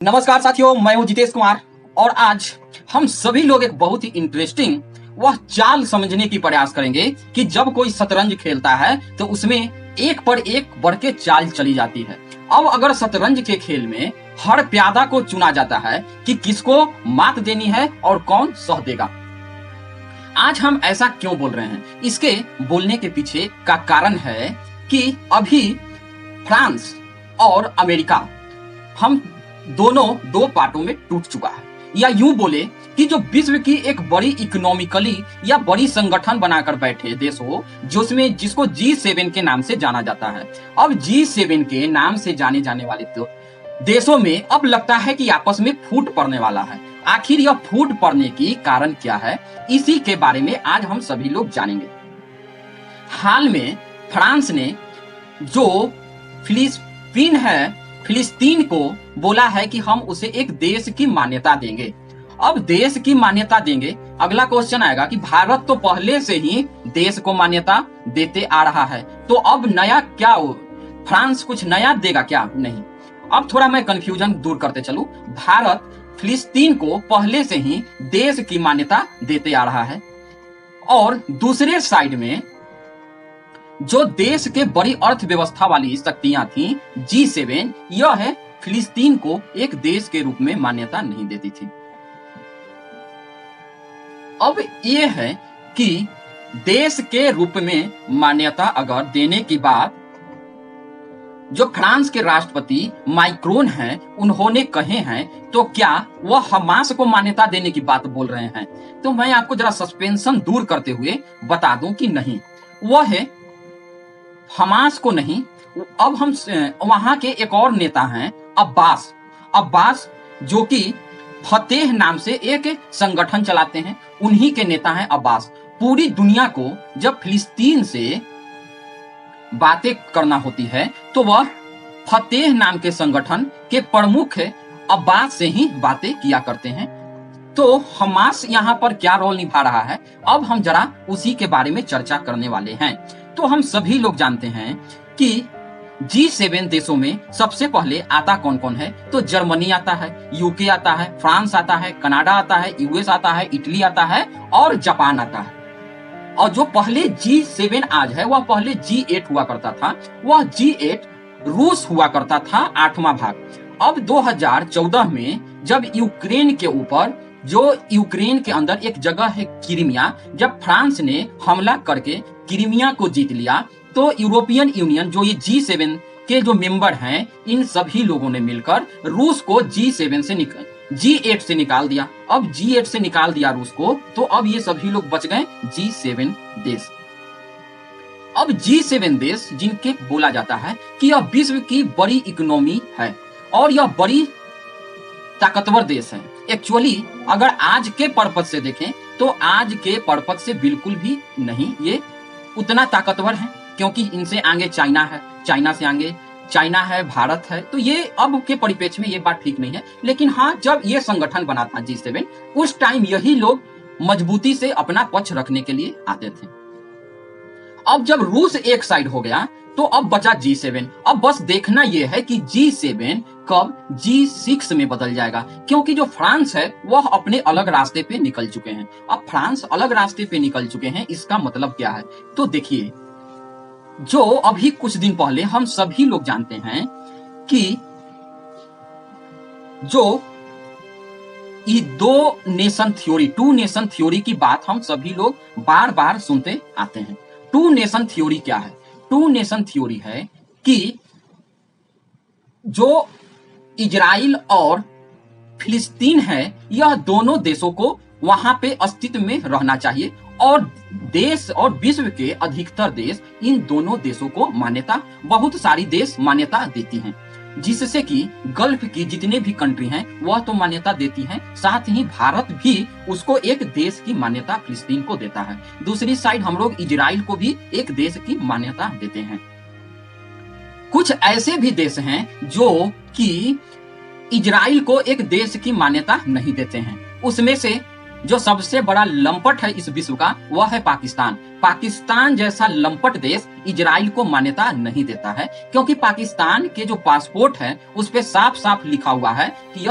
नमस्कार साथियों, मैं हूं जितेश कुमार और आज हम सभी लोग एक बहुत ही इंटरेस्टिंग वह चाल समझने की प्रयास करेंगे कि जब कोई शतरंज खेलता है तो उसमें एक पर एक बढ़ के चाल चली जाती है। अब अगर शतरंज के खेल में हर प्यादा को चुना जाता है कि किसको मात देनी है और कौन सह देगा। आज हम ऐसा क्यों बोल रहे हैं, इसके बोलने के पीछे का कारण है कि अभी फ्रांस और अमेरिका हम दोनों दो पार्टों में टूट चुका है, या यूं बोले कि जो विश्व की एक बड़ी इकोनॉमिकली या बड़ी संगठन बनाकर बैठे देश हो जिसको G7 के नाम से जाना जाता है। अब G7 के नाम से जाने जाने वाले तो देशों में अब लगता है कि आपस में फूट पड़ने वाला है। आखिर यह फूट पड़ने की कारण क्या है, इसी के बारे में आज हम सभी लोग जानेंगे। हाल में फ्रांस ने जो फिलिस्तीन को बोला है कि हम उसे एक देश की मान्यता देंगे। अब देश की मान्यता देंगे, अगला क्वेश्चन आएगा कि भारत तो पहले से ही देश को मान्यता देते आ रहा है, तो अब नया क्या हो, फ्रांस कुछ नया देगा क्या? नहीं। अब थोड़ा मैं कंफ्यूजन दूर करते चलूं। भारत फिलिस्तीन को पहले से ही देश की मान्यता देते आ रहा है और दूसरे साइड में जो देश के बड़ी अर्थव्यवस्था वाली शक्तियां थी G7, यह है फिलिस्तीन को एक देश के रूप में मान्यता नहीं देती थी। अब यह है कि देश के रूप में मान्यता अगर देने की बात जो फ्रांस के राष्ट्रपति माइक्रोन हैं, उन्होंने कहे हैं, तो क्या वह हमास को मान्यता देने की बात बोल रहे हैं? तो मैं आपको जरा सस्पेंशन दूर करते हुए बता दूं कि नहीं, वह है हमास को नहीं। अब हम वहां के एक और नेता हैं अब्बास, जो कि फतेह नाम से एक संगठन चलाते हैं, उन्हीं के नेता हैं अब्बास। पूरी दुनिया को जब फिलिस्तीन से बातें करना होती है तो वह फतेह नाम के संगठन के प्रमुख अब्बास से ही बातें किया करते हैं। तो हमास यहाँ पर क्या रोल निभा रहा है, अब हम जरा उसी के बारे में चर्चा करने वाले हैं। तो हम सभी लोग जानते हैं कि G7 देशों में सबसे पहले आता कौन कौन है, तो जर्मनी आता है, यूके आता है, फ्रांस आता है, कनाडा आता है, यूएस आता है, इटली आता है और जापान आता है। और जो पहले G7 आज है वह पहले G8 हुआ करता था। वह G8 रूस हुआ करता था 8वां भाग। अब 2014 में जब यूक्रेन के अंदर एक जगह है क्रीमिया, जब फ्रांस ने हमला करके क्रीमिया को जीत लिया, तो यूरोपियन यूनियन जो ये G7 के जो मेंबर हैं, इन सभी लोगों ने मिलकर रूस को G8 से निकाल दिया। अब G8 से निकाल दिया रूस को, तो अब ये सभी लोग बच गए G7 देश। अब G7 देश जिनके बोला जाता है कि यह विश्व की बड़ी इकोनॉमी है और यह बड़ी ताकतवर देश है। एक्चुअली अगर आज के पर्पज से देखें तो आज के पर्पज से बिल्कुल भी नहीं ये उतना ताकतवर है, क्योंकि इनसे आगे चाइना है, चाइना से आगे चाइना है, भारत है। तो ये अब के परिप्रेक्ष्य में ये बात ठीक नहीं है। लेकिन हाँ, जब ये संगठन बना था G7, उस टाइम यही लोग मजबूती से अपना पक्ष रखने के लिए आते थे। अब जब रूस एक साइड हो गया तो अब बचा G7। अब बस देखना यह है कि G7 कब G6 में बदल जाएगा, क्योंकि जो फ्रांस है वह अपने अलग रास्ते पे निकल चुके हैं। अब फ्रांस अलग रास्ते पे निकल चुके हैं, इसका मतलब क्या है? तो देखिए, जो अभी कुछ दिन पहले हम सभी लोग जानते हैं कि जो ये टू नेशन थ्योरी की बात हम सभी लोग बार बार सुनते आते हैं। टू नेशन थ्योरी क्या है? टू नेशन थ्योरी है कि जो इजराइल और फिलिस्तीन है, यह दोनों देशों को वहां पे अस्तित्व में रहना चाहिए और देश और विश्व के अधिकतर देश इन दोनों देशों को मान्यता, बहुत सारी देश मान्यता देती हैं, जिससे कि गल्फ की जितने भी कंट्री हैं वह तो मान्यता देती हैं, साथ ही भारत भी उसको एक देश की मान्यता फिलिस्तीन को देता है। दूसरी साइड हम लोग इजराइल को भी एक देश की मान्यता देते हैं। कुछ ऐसे भी देश हैं जो कि इजराइल को एक देश की मान्यता नहीं देते हैं। उसमें से जो सबसे बड़ा लंपट है इस विश्व का वह है पाकिस्तान। पाकिस्तान जैसा लंपट देश इजराइल को मान्यता नहीं देता है, क्योंकि पाकिस्तान के जो पासपोर्ट है उस पे साफ साफ लिखा हुआ है कि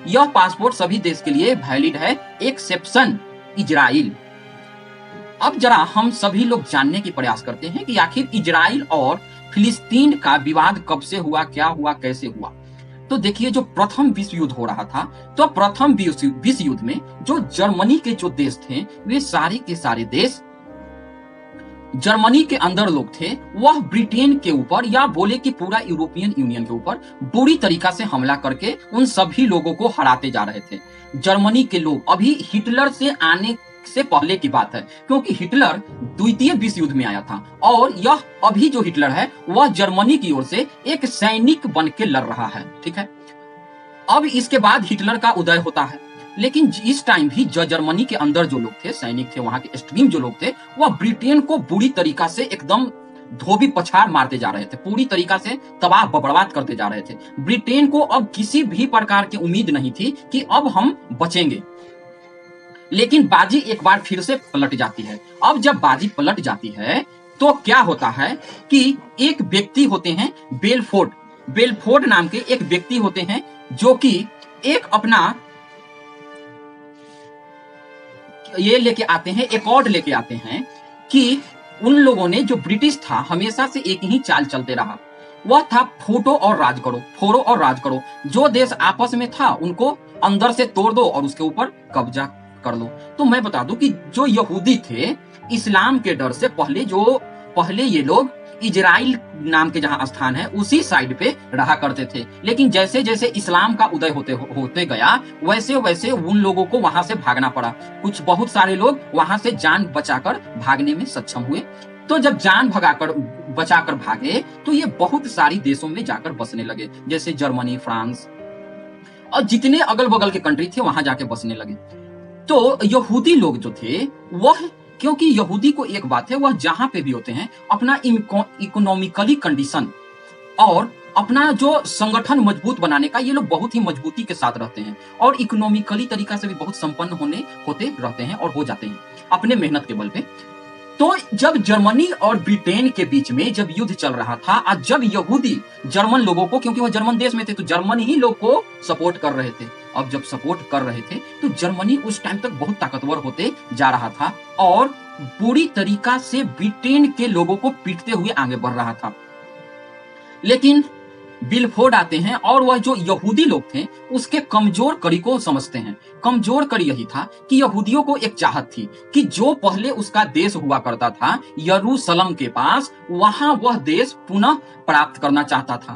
यह पासपोर्ट सभी देश के लिए वैलिड है, एक्सेप्शन इजराइल। अब जरा हम सभी लोग जानने की प्रयास करते हैं कि आखिर इजराइल और फिलिस्तीन का विवाद कब से हुआ, क्या हुआ, कैसे हुआ। तो देखिए, जो प्रथम विश्व युद्ध हो रहा था, तो प्रथम विश्व युद्ध में जो जर्मनी के जो देश थे वे सारे के सारे देश जर्मनी के अंदर लोग थे, वह ब्रिटेन के ऊपर या बोले कि पूरा यूरोपियन यूनियन के ऊपर बुरी तरीका से हमला करके उन सभी लोगों को हराते जा रहे थे। जर्मनी के लोग, अभी हिटलर से आने से पहले की बात है, क्योंकि हिटलर द्वितीय विश्व युद्ध में आया था और यह अभी जो हिटलर है वह जर्मनी की ओर से एक सैनिक बन के लड़ रहा है। ठीक है, अब इसके बाद हिटलर का उदय होता है, लेकिन इस टाइम भी जो जर्मनी के अंदर जो लोग थे, सैनिक थे, वहां के एक्सट्रीम जो लोग थे, वह ब्रिटेन को बुरी तरीका से एकदम धोबी पछाड़ मारते जा रहे थे, पूरी तरीका से तबाह बर्बाद करते जा रहे थे। ब्रिटेन को अब किसी भी प्रकार की उम्मीद नहीं थी कि अब हम बचेंगे। लेकिन बाजी एक बार फिर से पलट जाती है। अब जब बाजी पलट जाती है तो क्या होता है कि एक व्यक्ति होते हैं बेलफोर्ड नाम के एक व्यक्ति होते हैं, जो कि एक अपना ये लेके आते हैं, एकॉर्ड लेके आते हैं कि उन लोगों ने, जो ब्रिटिश था, हमेशा से एक ही चाल चलते रहा, वह था फोड़ो और राज करो। जो देश आपस में था उनको अंदर से तोड़ दो और उसके ऊपर कब्जा कर लो। तो मैं बता दूं कि जो यहूदी थे, इस्लाम के डर से पहले ये लोग इजराइल नाम के जहां स्थान है उसी साइड पे रहा करते थे, लेकिन जैसे जैसे इस्लाम का उदय होते गया वैसे वैसे उन लोगों को वहां से भागना पड़ा। बहुत सारे लोग वहां से जान बचाकर भागने में सक्षम हुए। तो जब जान बचाकर भागे तो ये बहुत सारी देशों में जाकर बसने लगे, जैसे जर्मनी, फ्रांस और जितने अगल बगल के कंट्री थे वहां जाके बसने लगे। तो यहूदी लोग जो थे वह, क्योंकि यहूदी को एक बात है, वह जहां पे भी होते हैं अपना इकोनॉमिकली कंडीशन और अपना जो संगठन मजबूत बनाने का, ये लोग बहुत ही मजबूती के साथ रहते हैं और इकोनॉमिकली तरीका से भी बहुत संपन्न होते रहते हैं और हो जाते हैं अपने मेहनत के बल पे। तो जब जर्मनी और ब्रिटेन के बीच में जब युद्ध चल रहा था और जब यहूदी जर्मन लोगों को, क्योंकि वह जर्मन देश में थे, तो जर्मन ही लोग को सपोर्ट कर रहे थे। अब जब सपोर्ट कर रहे थे तो जर्मनी उस टाइम तक बहुत ताकतवर होते जा रहा था और बुरी तरीका से ब्रिटेन के लोगों को पीटते हुए आगे बढ़ रहा था। लेकिन बिलफोर्ड आते हैं और वह जो यहूदी लोग थे उसके कमजोर कड़ी को समझते हैं। कमजोर कड़ी यही था कि यहूदियों को एक चाहत थी कि जो पहले उसका देश हुआ करता था यरूशलेम के पास, वहां वह देश पुनः प्राप्त करना चाहता था।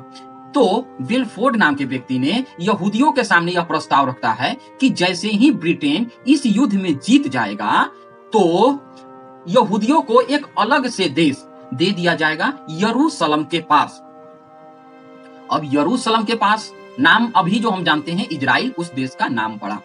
तो बिलफोर्ड नाम के व्यक्ति ने यहूदियों के सामने यह प्रस्ताव रखता है कि जैसे ही ब्रिटेन इस युद्ध में जीत जाएगा तो यहूदियों को एक अलग से देश दे दिया जाएगा यरूशलेम के पास। अब यरूशलेम के पास नाम अभी जो हम जानते हैं इजराइल, उस देश का नाम पड़ा।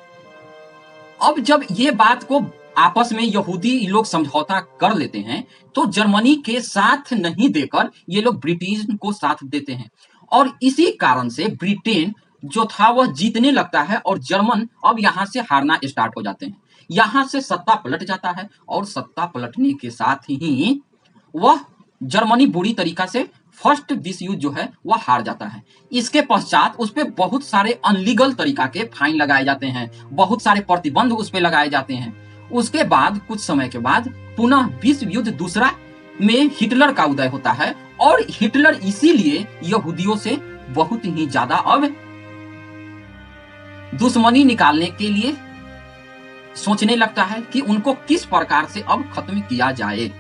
अब जब ये बात को आपस में यहूदी लोग समझौता कर लेते हैं तो जर्मनी के साथ नहीं देकर ये लोग ब्रिटिश को साथ देते हैं और इसी कारण से ब्रिटेन जो था वह जीतने लगता है और जर्मन अब यहां से हारना स्टार्ट हो जाते हैं। यहां से सत्ता पलट जाता है और सत्ता पलटने के साथ ही वह जर्मनी बुरी तरीका से फर्स्ट विश्व युद्ध जो है वह हार जाता है। इसके पश्चात उस पर बहुत सारे अनलीगल तरीका के फाइन लगाए जाते हैं, बहुत सारे प्रतिबंध उस पर लगाए जाते हैं। उसके बाद कुछ समय के बाद पुनः विश्व युद्ध दूसरा में हिटलर का उदय होता है और हिटलर इसीलिए यहूदियों से बहुत ही ज्यादा अब दुश्मनी निकालने के लिए सोचने लगता है कि उनको किस प्रकार से अब खत्म किया जाए।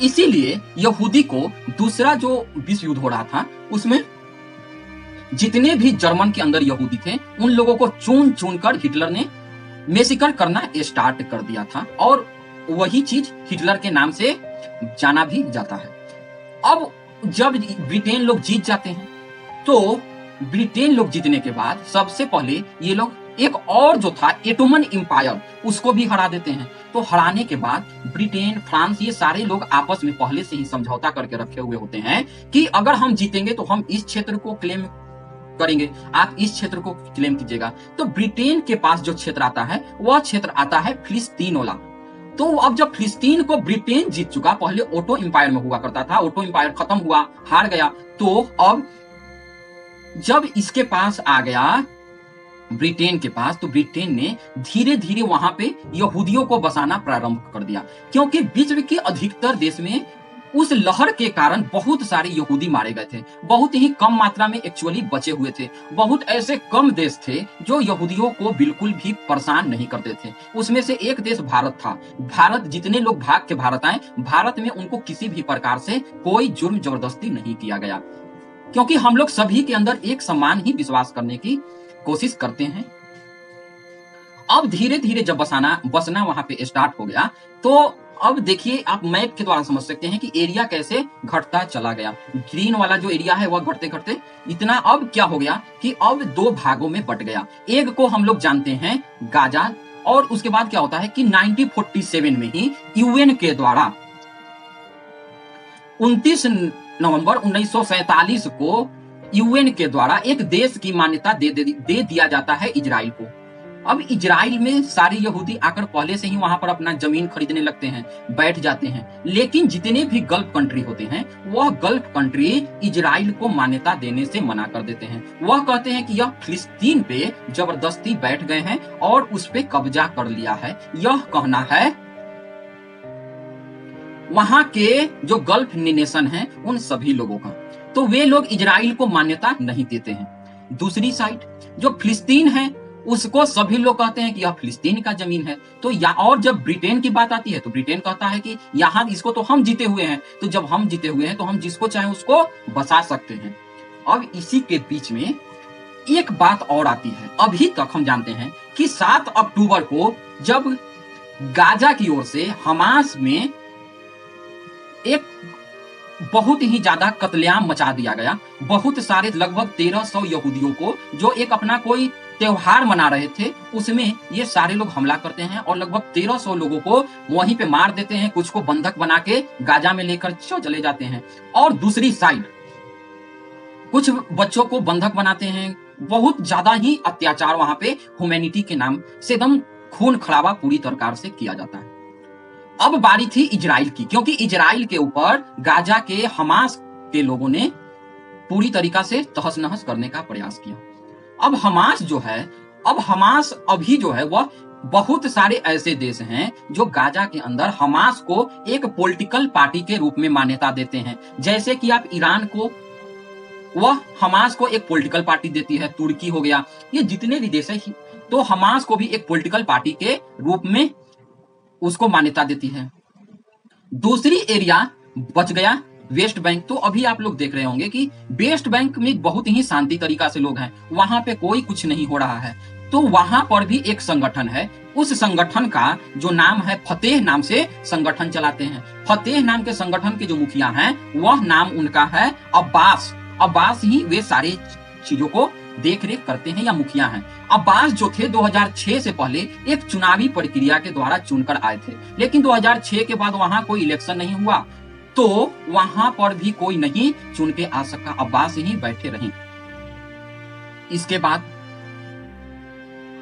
इसीलिए यहूदी को दूसरा जो विश्व युद्ध हो रहा था उसमें जितने भी जर्मन के अंदर यहूदी थे उन लोगों को चुन चुन कर हिटलर ने मैसेकर करना स्टार्ट कर दिया था और वही चीज हिटलर के नाम से जाना भी जाता है। अब जब ब्रिटेन लोग जीत जाते हैं तो ब्रिटेन लोग जीतने के बाद सबसे पहले ये लोग एक और जो था एटोमन एम्पायर उसको भी हरा देते हैं। तो हराने के बाद ब्रिटेन, फ्रांस, ये सारे लोग आपस में पहले से ही समझौता करके रखे हुए होते हैं कि अगर हम जीतेंगे तो हम इस क्षेत्र को क्लेम करेंगे, आप इस क्षेत्र को क्लेम कीजिएगा। तो ब्रिटेन के पास जो क्षेत्र आता है वह क्षेत्र आता है फिलिस्तीन वाला। तो अब जब फिलिस्तीन को ब्रिटेन जीत चुका, पहले ओटो एम्पायर में हुआ करता था, ओटो एम्पायर खत्म हुआ, हार गया, तो अब जब इसके पास आ गया ब्रिटेन के पास, तो ब्रिटेन ने धीरे धीरे वहां पे यहूदियों को बसाना प्रारंभ कर दिया, क्योंकि विश्व के अधिकतर देश में उस लहर के कारण बहुत सारे यहूदी मारे गए थे, बहुत ही कम मात्रा में एक्चुअली बचे हुए थे। बहुत ऐसे कम देश थे जो यहूदियों को बिल्कुल भी परेशान नहीं करते थे। उसमें से एक देश भारत था। भारत, जितने लोग भाग के भारत आए, भारत में उनको किसी भी प्रकार से कोई जुर्म जबरदस्ती नहीं किया गया, क्योंकि हम लोग सभी के अंदर एक समान ही विश्वास करने की कोशिश करते हैं। अब धीरे धीरे जब बसना वहां पे स्टार्ट हो गया, तो अब देखिए, आप मैप के द्वारा समझ सकते हैं कि एरिया कैसे घटता चला गया। ग्रीन वाला जो एरिया है वह घटते घटते इतना अब क्या हो गया कि अब 2 भागों में बट गया। एक को हम लोग जानते हैं गाजा, और उसके बाद क्या होता है कि 1947 में ही यूएन के द्वारा 29 नवंबर 1947 को यूएन के द्वारा एक देश की मान्यता दे दिया जाता है इजराइल को। अब इजराइल में सारे यहूदी आकर पहले से ही वहां पर अपना जमीन खरीदने लगते हैं, बैठ जाते हैं। लेकिन जितने भी गल्फ कंट्री होते हैं, वह गल्फ कंट्री इजराइल को मान्यता देने से मना कर देते हैं। वह कहते हैं कि यह फिलिस्तीन पे जबरदस्ती बैठ गए हैं और उस पे कब्जा कर लिया है। यह कहना है वहां के जो गल्फ नेशन हैं उन सभी लोगों का। तो वे लोग इजराइल को मान्यता नहीं देते हैं। दूसरी साइड जो फिलिस्तीन है, उसको सभी लोग कहते हैं कि यह फिलिस्तीन का जमीन है। तो और जब ब्रिटेन की बात आती है, तो ब्रिटेन कहता है कि यहाँ इसको तो हम जीते हुए हैं, तो जब हम जीते हुए हैं तो हम जिसको चाहे उसको बसा सकते हैं। अब इसी के बीच में एक बात और आती है। अभी तक हम जानते हैं कि 7 अक्टूबर को जब गाजा की ओर से हमास में एक बहुत ही ज्यादा कत्लेआम मचा दिया गया। बहुत सारे लगभग 1300 यहूदियों को, जो एक अपना कोई त्योहार मना रहे थे, उसमें ये सारे लोग हमला करते हैं और लगभग 1300 लोगों को वहीं पे मार देते हैं। कुछ को बंधक बना के गाजा में लेकर चले जाते हैं, और दूसरी साइड कुछ बच्चों को बंधक बनाते हैं। बहुत ज्यादा ही अत्याचार वहां पे ह्यूमैनिटी के नाम से एकदम खून खराबा पूरी प्रकार से किया जाता है। अब बारी थी इजराइल की, क्योंकि इजराइल के ऊपर गाजा के हमास के लोगों ने पूरी तरीका से तहस नहस करने का प्रयास किया। अब हमास अभी जो है वह बहुत सारे ऐसे देश हैं जो गाजा के अंदर हमास को एक पॉलिटिकल पार्टी के रूप में मान्यता देते हैं। जैसे कि आप ईरान को, वह हमास को एक पॉलिटिकल पार्टी देती है, तुर्की हो गया, ये जितने भी देश है, तो हमास को भी एक पॉलिटिकल पार्टी के रूप में उसको मान्यता देती है। दूसरी एरिया बच गया वेस्ट बैंक। तो अभी आप लोग देख रहे होंगे कि वेस्ट बैंक में बहुत ही शांति तरीका से लोग हैं, वहां पे कोई कुछ नहीं हो रहा है। तो वहां पर भी एक संगठन है, उस संगठन का जो नाम है फतेह नाम से संगठन चलाते हैं। फतेह नाम के संगठन के जो मुखिया हैं, वह नाम उनका है अब्बास। अब्बास ही वे सारे चीजों को देख रेख करते हैं या मुखिया हैं। अब्बास जो थे 2006 से पहले एक चुनावी प्रक्रिया के द्वारा चुनकर आए थे, लेकिन 2006 के बाद वहां कोई इलेक्शन नहीं हुआ, तो वहां पर भी कोई नहीं चुन के आ सका, अब्बास ही बैठे रहे। इसके बाद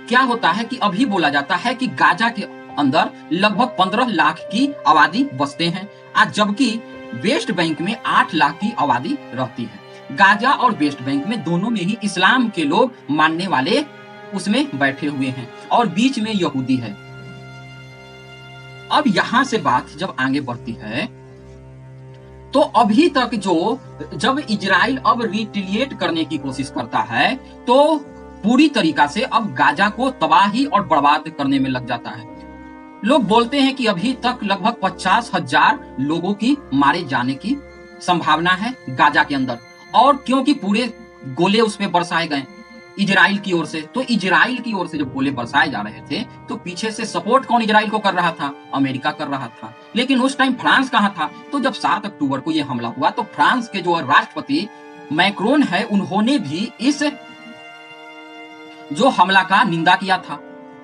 क्या होता है कि अभी बोला जाता है कि गाजा के अंदर लगभग 15 लाख की आबादी बसते हैं, आज जबकि वेस्ट बैंक में 8 लाख की आबादी रहती है। गाजा और वेस्ट बैंक में दोनों में ही इस्लाम के लोग मानने वाले उसमें बैठे हुए हैं, और बीच में यहूदी है। अब यहां से बात जब आगे बढ़ती है, तो अभी तक जब इजराइल अब रिटेलिएट करने की कोशिश करता है, तो पूरी तरीका से अब गाजा को तबाही और बर्बाद करने में लग जाता है। लोग बोलते हैं कि अभी तक लगभग 50,000 लोगों की मारे जाने की संभावना है गाजा के अंदर, और क्योंकि पूरे गोले उस पर बरसाए गए इजराइल की ओर से, तो इजराइल की ओर से जब गोले बरसाए जा रहे थे, तो पीछे से सपोर्ट कौन इजराइल को कर रहा था? अमेरिका कर रहा था। लेकिन उस टाइम फ्रांस कहां था? तो जब 7 अक्टूबर को यह हमला हुआ, तो फ्रांस के जो राष्ट्रपति मैक्रोन है, उन्होंने भी इस जो हमला का निंदा किया था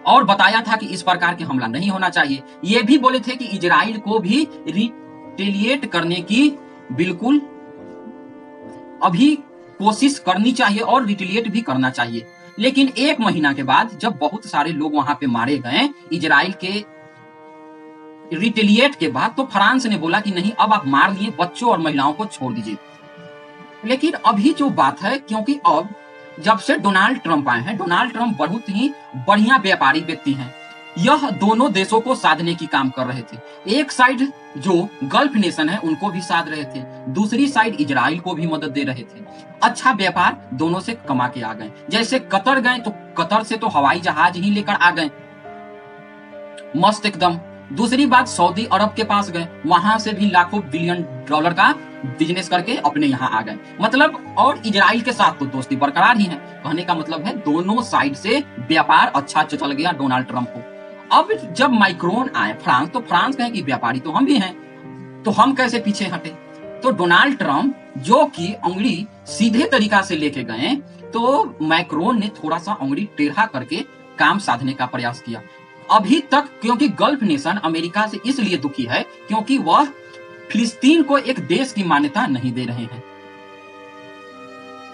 और बताया था कि इस प्रकार के हमला नहीं होना चाहिए। ये भी बोले थे कि इजराइल को भी रिटेलिएट करने की बिल्कुल अभी कोशिश करनी चाहिए और रिटेलिएट भी करना चाहिए। लेकिन 1 महीना के बाद जब बहुत सारे लोग वहां पे मारे गए इजराइल के रिटेलिएट के बाद, तो फ्रांस ने बोला कि नहीं, अब आप मार लिए, बच्चों और महिलाओं को छोड़ दीजिए। लेकिन अभी जो बात है, क्योंकि अब जब से डोनाल्ड ट्रंप आए हैं, डोनाल्ड ट्रंप बहुत ही बढ़िया व्यापारी व्यक्ति हैं। यह दोनों देशों को साधने की काम कर रहे थे। एक साइड जो गल्फ नेशन है उनको भी साध रहे थे, दूसरी साइड इजराइल को भी मदद दे रहे थे। अच्छा व्यापार दोनों से कमा के आ गए। जैसे कतर गए तो कतर से तो हवाई जहाज ही लेकर आ गए, मस्त एकदम। दूसरी बात, सऊदी अरब के पास गए, वहां से भी लाखों बिलियन डॉलर का बिजनेस करके अपने यहाँ आ गए। मतलब, और इजराइल के साथ तो दोस्ती बरकरार ही है। कहने का मतलब है दोनों साइड से व्यापार अच्छा चल गया डोनाल्ड ट्रंप को। अब जब माइक्रोन आए फ्रांस, तो फ्रांस कहे कि व्यापारी तो हम भी हैं, तो हम कैसे पीछे हटे। तो डोनाल्ड ट्रंप जो कि उंगली सीधे तरीका से लेके गए, तो मैक्रोन ने थोड़ा सा उंगली टेढ़ा करके काम साधने का प्रयास किया। अभी तक क्योंकि गल्फ नेशन अमेरिका से इसलिए दुखी है क्योंकि वह फिलिस्तीन को एक देश की मान्यता नहीं दे रहे हैं।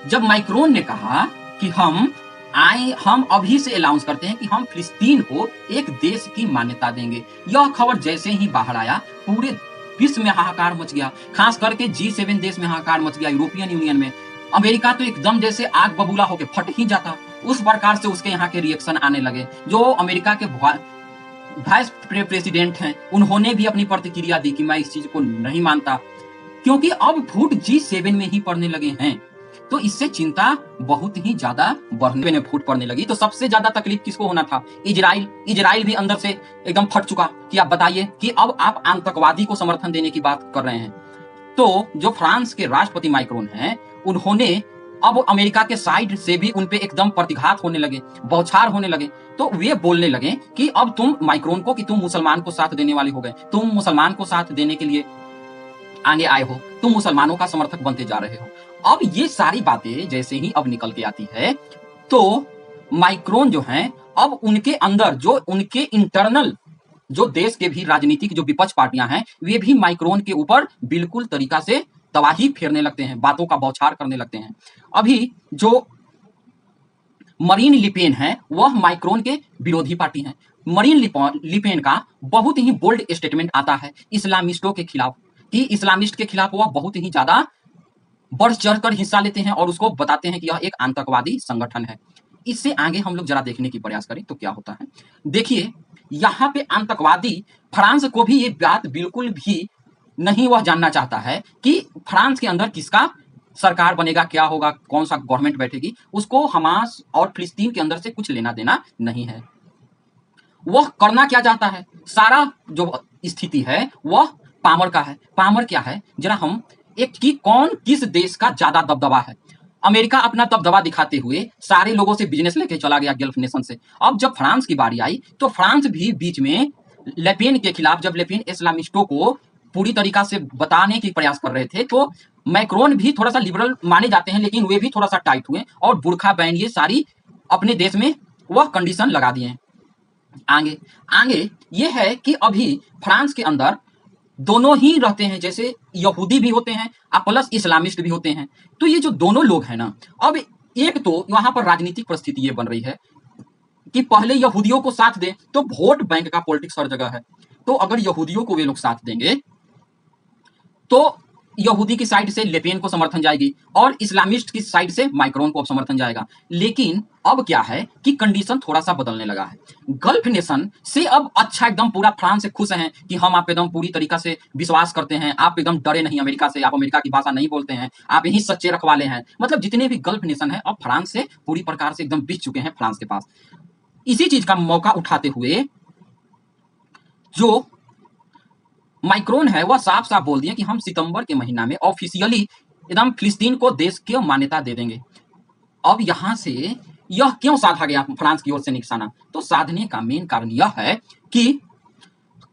जब मैक्रोन ने कहा कि हम अभी से अनाउंस करते हैं कि हम फिलिस्तीन को एक देश की मान्यता देंगे, यह खबर जैसे ही बाहर आया पूरे विश्व में हाहाकार मच गया। खास करके G7 देश में हाहाकार मच गया, यूरोपियन यूनियन में। अमेरिका तो एकदम जैसे आग बबूला होकर फट ही जाता, उस प्रकार से उसके यहाँ के रिएक्शन आने लगे। जो अमेरिका के वाइस प्रेसिडेंट हैं, उन्होंने भी अपनी प्रतिक्रिया दी कि मैं इस चीज को नहीं मानता, क्योंकि अब फूट G7 में ही पड़ने लगे हैं। तो इससे चिंता बहुत ही ज्यादा बढ़ने में फूट पड़ने लगी। तो सबसे ज्यादा तकलीफ किसको होना था? इजराइल भी अंदर से एकदम फट चुका कि आप बताइए कि अब आप आतंकवादी को समर्थन देने की बात कर रहे हैं। तो जो फ्रांस के राष्ट्रपति माइक्रोन हैं, उन्होंने अब अमेरिका के साइड से भी उनपे एकदम प्रतिघात होने लगे, बौछार होने लगे। तो वे बोलने लगे कि अब तुम माइक्रोन को कि तुम मुसलमान को साथ देने वाले हो गए, तुम मुसलमान को साथ देने के लिए आगे आए हो, तुम मुसलमानों का समर्थक बनते जा रहे हो। अब ये सारी बातें जैसे ही अब निकल के आती है, तो माइक्रोन जो हैं, अब उनके अंदर जो उनके इंटरनल जो देश के भी राजनीतिक जो विपक्ष पार्टियां हैं, वे भी माइक्रोन के ऊपर बिल्कुल तरीका से तबाही फेरने लगते हैं, बातों का बौछार करने लगते हैं। अभी जो मरीन लिपेन है, वह माइक्रोन के विरोधी पार्टी हैं। मरीन लिपेन का बहुत ही बोल्ड स्टेटमेंट आता है इस्लामिस्टों के खिलाफ, कि इस्लामिस्ट के खिलाफ वह बहुत ही ज्यादा बढ़ चढ़कर हिस्सा लेते हैं और उसको बताते हैं कि यह एक आतंकवादी संगठन है। इससे आगे हम लोग जरा देखने की प्रयास करें तो क्या होता है। देखिए, यहाँ पे आतंकवादी, फ्रांस को भी ये बात बिल्कुल भी नहीं वह जानना चाहता है कि फ्रांस के अंदर किसका सरकार बनेगा, क्या होगा, कौन सा गवर्नमेंट बैठेगी। उसको हमास और फिलिस्तीन के अंदर से कुछ लेना देना नहीं है। वह करना क्या चाहता है, सारा जो स्थिति है वह पामर का है। पामर क्या है, जरा हम एक कि कौन किस देश का ज्यादा दबदबा है। अमेरिका अपना दबदबा दिखाते हुए सारे लोगों से बिजनेस लेके चला गया गल्फ नेशन से। अब जब फ्रांस की बारी आई, तो फ्रांस भी बीच में लेपेन के खिलाफ, जब लेपेन इस्लामिस्टों को पूरी तरीका से बताने की प्रयास कर रहे थे, तो मैक्रोन भी थोड़ा सा लिबरल माने जाते हैं, लेकिन वे भी थोड़ा सा टाइट हुए और बुर्खा बैन ये सारी अपने देश में वह कंडीशन लगा दिए। आगे ये है कि अभी फ्रांस के अंदर दोनों ही रहते हैं, जैसे यहूदी भी होते हैं और प्लस इस्लामिस्ट भी होते हैं। तो ये जो दोनों लोग हैं ना, अब एक तो वहां पर राजनीतिक परिस्थिति ये बन रही है कि पहले यहूदियों को साथ दें, तो वोट बैंक का पॉलिटिक्स हर जगह है। तो अगर यहूदियों को वे लोग साथ देंगे तो यहूदी की साइड से लेपेन को समर्थन जाएगी और इस्लामिस्ट की साइड से माइक्रोन को समर्थन जाएगा। लेकिन अब क्या है कि कंडीशन थोड़ा सा बदलने लगा है। गल्फ नेशन से अब अच्छा एकदम पूरा फ्रांस से खुश हैं कि हम आप एकदम पूरी तरीका से विश्वास करते हैं, आप एकदम डरे नहीं अमेरिका से, आप अमेरिका की भाषा नहीं बोलते हैं, आप यही सच्चे रखवाले हैं। मतलब जितने भी गल्फ नेशन है अब फ्रांस से पूरी प्रकार से एकदम बिक चुके हैं फ्रांस के पास। इसी चीज का मौका उठाते हुए जो माइक्रोन है वह साफ साफ बोल दिया कि हम सितंबर के महीना में ऑफिशियली एकदम फिलिस्तीन को देश की मान्यता दे देंगे। अब यहां से यह क्यों साधा गया फ्रांस की ओर से निशाना? तो साधने का मेन कारण यह है कि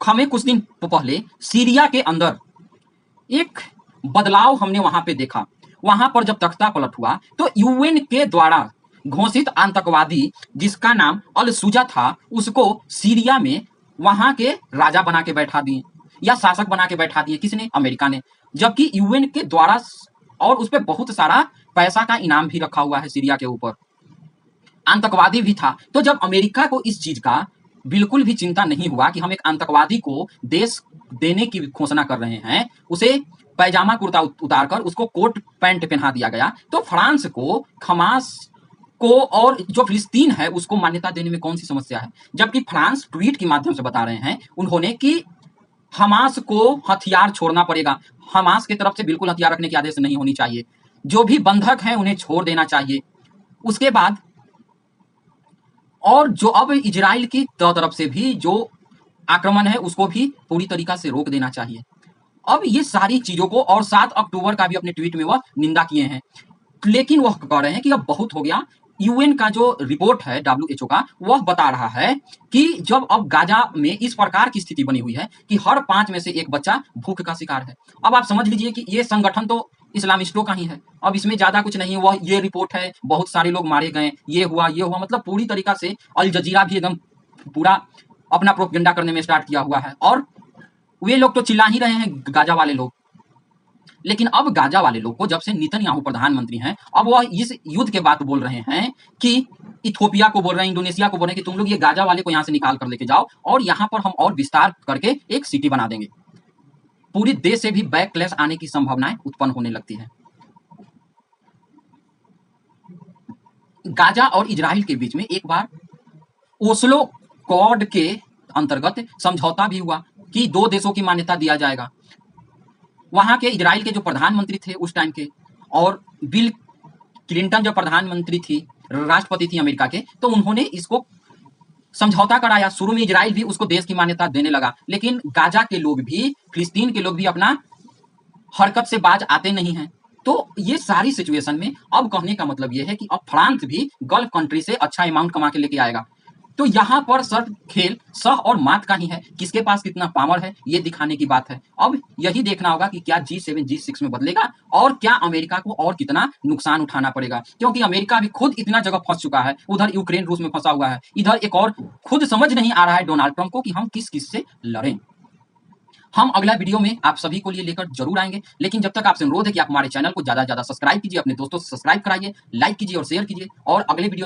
हमें कुछ दिन पहले सीरिया के अंदर एक बदलाव हमने वहां पे देखा। वहां पर जब तख्ता पलट हुआ तो यूएन के द्वारा घोषित आतंकवादी जिसका नाम अल सुजा था, उसको सीरिया में वहां के राजा बना के बैठा दिए या शासक बना के बैठा दिए। किसने? अमेरिका ने। जबकि यूएन के द्वारा और उस पर बहुत सारा पैसा का इनाम भी रखा हुआ है सीरिया के ऊपर, आतंकवादी भी था। तो जब अमेरिका को इस चीज का बिल्कुल भी चिंता नहीं हुआ कि हम एक आतंकवादी को देश देने की घोषणा कर रहे हैं, उसे पैजामा कुर्ता उतारकर उसको कोट पैंट पहना दिया गया, तो फ्रांस को हमास को और जो फिलिस्तीन है उसको मान्यता देने में कौन सी समस्या है। जबकि फ्रांस ट्वीट के माध्यम से बता रहे हैं उन्होंने कि हमास को हथियार छोड़ना पड़ेगा, हमास की तरफ से बिल्कुल हथियार रखने की आदेश नहीं होनी चाहिए, जो भी बंधक हैं उन्हें छोड़ देना चाहिए। उसके बाद और जो अब इजराइल की तरफ से भी जो आक्रमण है उसको भी पूरी तरीका से रोक देना चाहिए। अब ये सारी चीजों को, और 7 अक्टूबर का भी अपने ट्वीट में वह निंदा किए हैं, लेकिन वह कह रहे हैं कि अब बहुत हो गया। यूएन का जो रिपोर्ट है डब्ल्यूएचओ का, वह बता रहा है कि जब अब गाजा में इस प्रकार की स्थिति बनी हुई है कि हर 5 में से एक बच्चा भूख का शिकार है। अब आप समझ लीजिए कि ये संगठन तो इस्लामिस्टों का ही है, अब इसमें ज्यादा कुछ नहीं है। वह ये रिपोर्ट है, बहुत सारे लोग मारे गए, ये हुआ, मतलब पूरी तरीका से अल जजीरा भी एकदम पूरा अपना प्रोपेगेंडा करने में स्टार्ट किया हुआ है, और वे लोग तो चिल्ला ही रहे हैं गाजा वाले लोग। लेकिन अब गाजा वाले लोग को, जब से नेतन्याहू प्रधानमंत्री हैं, अब वह इस युद्ध के बात बोल रहे हैं कि इथोपिया को बोल रहे हैं, इंडोनेशिया को बोल रहे हैं कि तुम लोग ये गाजा वाले को यहां से निकाल कर लेके जाओ और यहां पर हम और विस्तार करके एक सिटी बना देंगे। पूरी देश से भी बैकलैश आने की संभावनाएं उत्पन्न होने लगती है। गाजा और इजराइल के बीच में एक बार ओस्लो कॉर्ड के अंतर्गत समझौता भी हुआ कि 2 देशों की मान्यता दिया जाएगा। वहां के इजराइल के जो प्रधानमंत्री थे उस टाइम के, और बिल क्लिंटन जो प्रधानमंत्री थी, राष्ट्रपति थी अमेरिका के, तो उन्होंने इसको समझौता कराया। शुरू में इजराइल भी उसको देश की मान्यता देने लगा, लेकिन गाजा के लोग भी, फिलिस्तीन के लोग भी अपना हरकत से बाज आते नहीं हैं। तो ये सारी सिचुएशन में अब कहने का मतलब ये है कि अब फ्रांस भी गल्फ कंट्री से अच्छा अमाउंट कमा के लेके आएगा। तो यहाँ पर सर खेल सह और मात का ही है, किसके पास कितना पावर है ये दिखाने की बात है। अब यही देखना होगा कि क्या G7 G6 में बदलेगा और क्या अमेरिका को और कितना नुकसान उठाना पड़ेगा, क्योंकि अमेरिका भी खुद इतना जगह फंस चुका है, उधर यूक्रेन रूस में फंसा हुआ है, इधर एक और खुद समझ नहीं आ रहा है डोनाल्ड ट्रंप को कि हम किस किस से लड़ें। हम अगला वीडियो में आप सभी को लिए लेकर जरूर आएंगे, लेकिन जब तक आपसे अनुरोध है कि आप हमारे चैनल को ज्यादा से ज्यादा सब्सक्राइब कीजिए, अपने दोस्तों से सब्सक्राइब कराइए, लाइक कीजिए और शेयर कीजिए, और अगले वीडियो